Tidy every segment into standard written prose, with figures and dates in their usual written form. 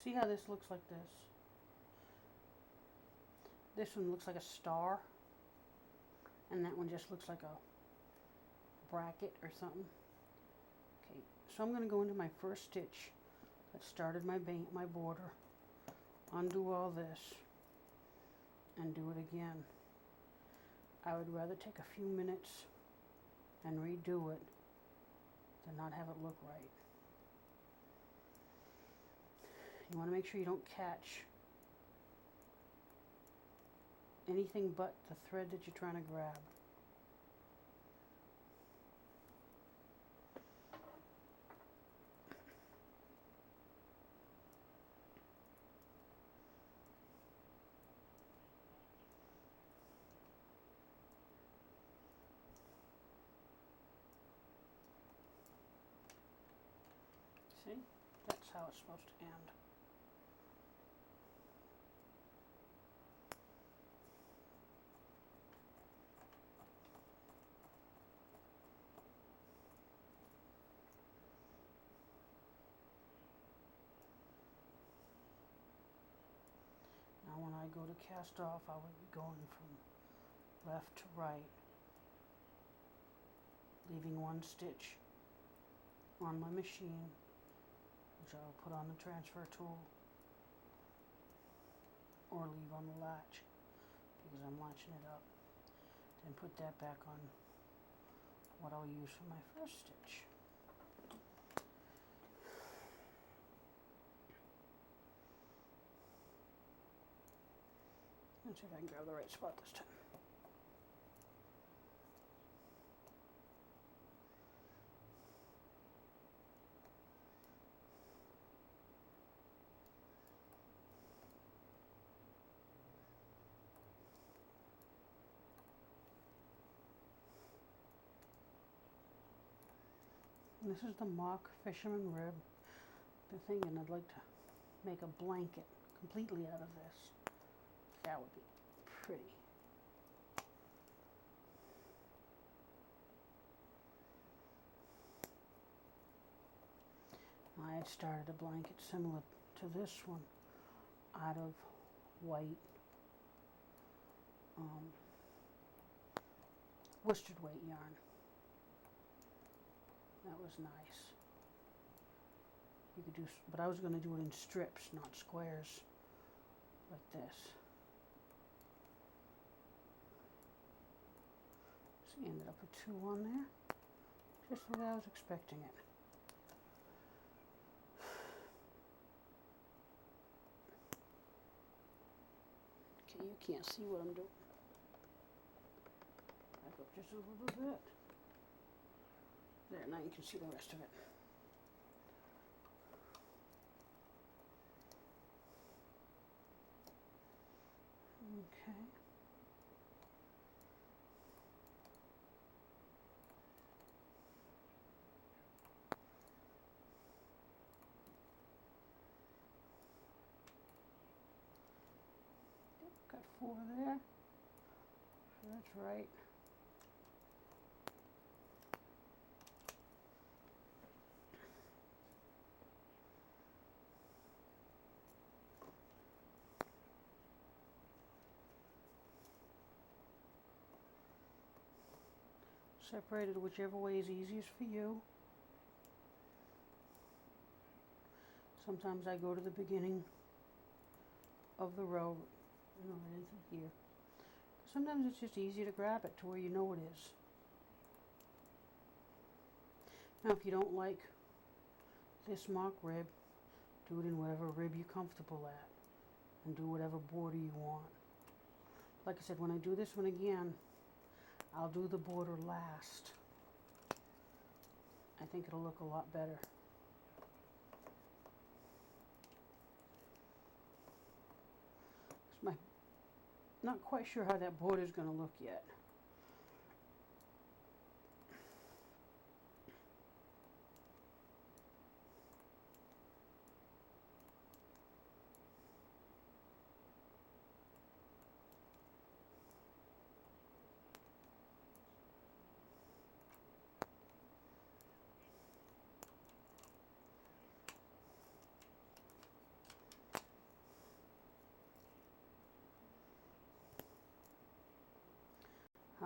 See how this looks like this? This one looks like a star, and that one just looks like a bracket or something. Okay, so I'm going to go into my first stitch that started my border, undo all this, and do it again. I would rather take a few minutes and redo it than not have it look right. You want to make sure you don't catch anything but the thread that you're trying to grab. See? That's how it's supposed to end. Now when I go to cast off, I would be going from left to right, leaving one stitch on my machine, which I'll put on the transfer tool, or leave on the latch, because I'm latching it up. Then put that back on what I'll use for my first stitch. Let's see if I can grab the right spot this time. And this is the mock fisherman rib. Been thinking I'd like to make a blanket completely out of this. That would be pretty. I had started a blanket similar to this one out of white worsted weight yarn. That was nice. You could do, but I was going to do it in strips, not squares, like this. So you ended up with 2 on there, just the way I was expecting it. Okay, you can't see what I'm doing. Back up just a little bit. There, now you can see the rest of it. Okay. Got 4 there. So that's right. Separated whichever way is easiest for you. Sometimes I go to the beginning of the row, right in through here. Sometimes it's just easier to grab it to where you know it is. Now if you don't like this mock rib, do it in whatever rib you're comfortable at, and do whatever border you want. Like I said, when I do this one again, I'll do the border last. I think it'll look a lot better. Not quite sure how that border is going to look yet.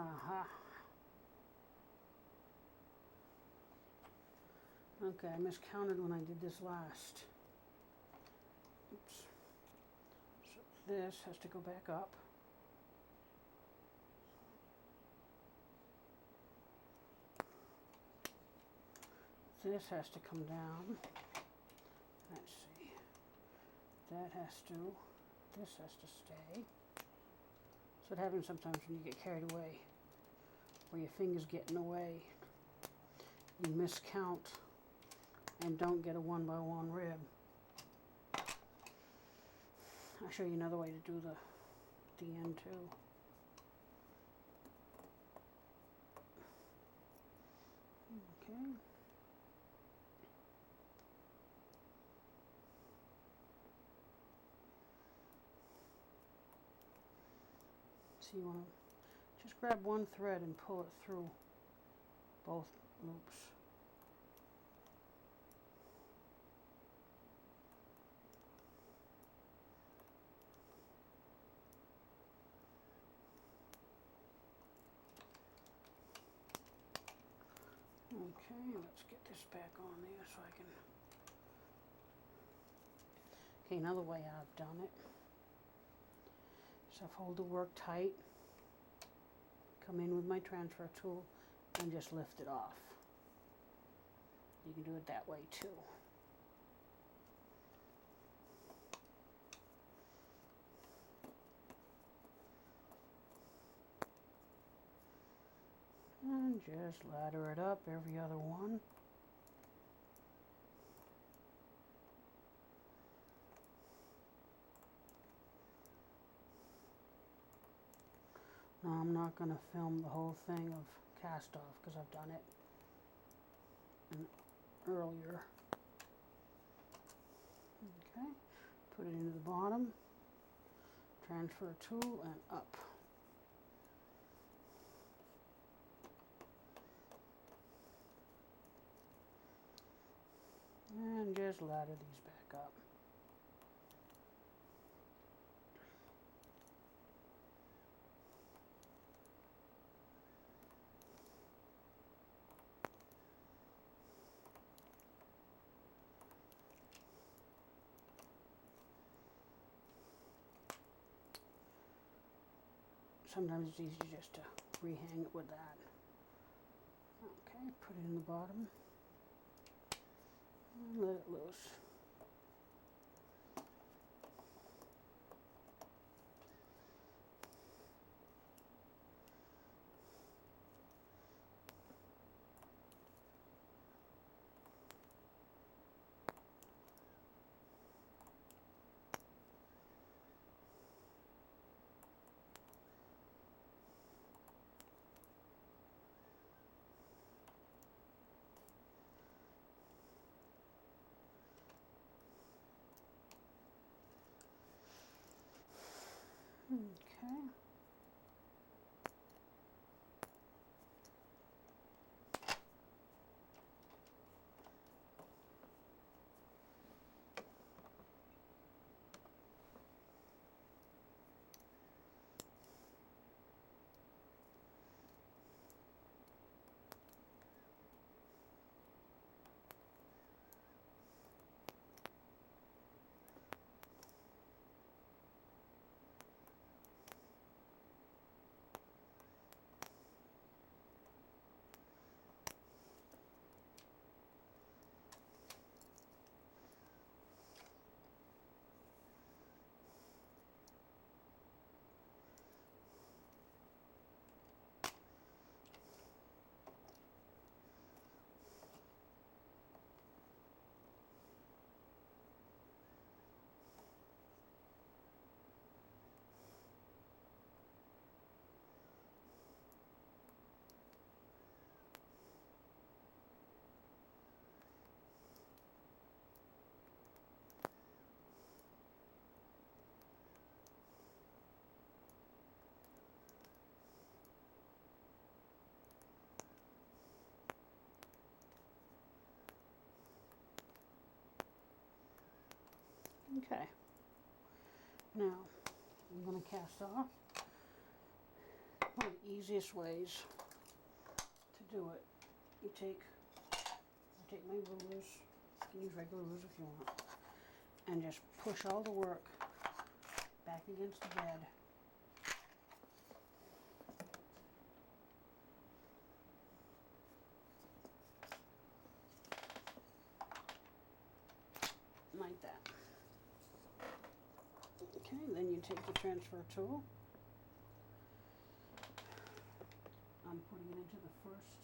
Aha. Okay, I miscounted when I did this last. Oops. So this has to go back up. This has to come down. Let's see. That has to, this has to stay. So what happens sometimes when you get carried away, or your fingers get in the way, you miscount and don't get a 1x1 rib. I'll show you another way to do the end too. Okay. So you want to just grab one thread and pull it through both loops. Okay, let's get this back on there so I can... Okay, another way I've done it. So I hold the work tight, come in with my transfer tool, and just lift it off. You can do it that way too. And just ladder it up, every other one. Now I'm not going to film the whole thing of cast off because I've done it earlier. Okay, put it into the bottom, transfer tool, and up. And just ladder these back up. Sometimes it's easy just to rehang it with that. Okay, put it in the bottom and let it loose. Okay. Okay. Now I'm going to cast off. one of the easiest ways to do it. I take my rulers, you can use regular rulers if you want, and just push all the work back against the bed. Like that. Okay, then you take the transfer tool. I'm putting it into the first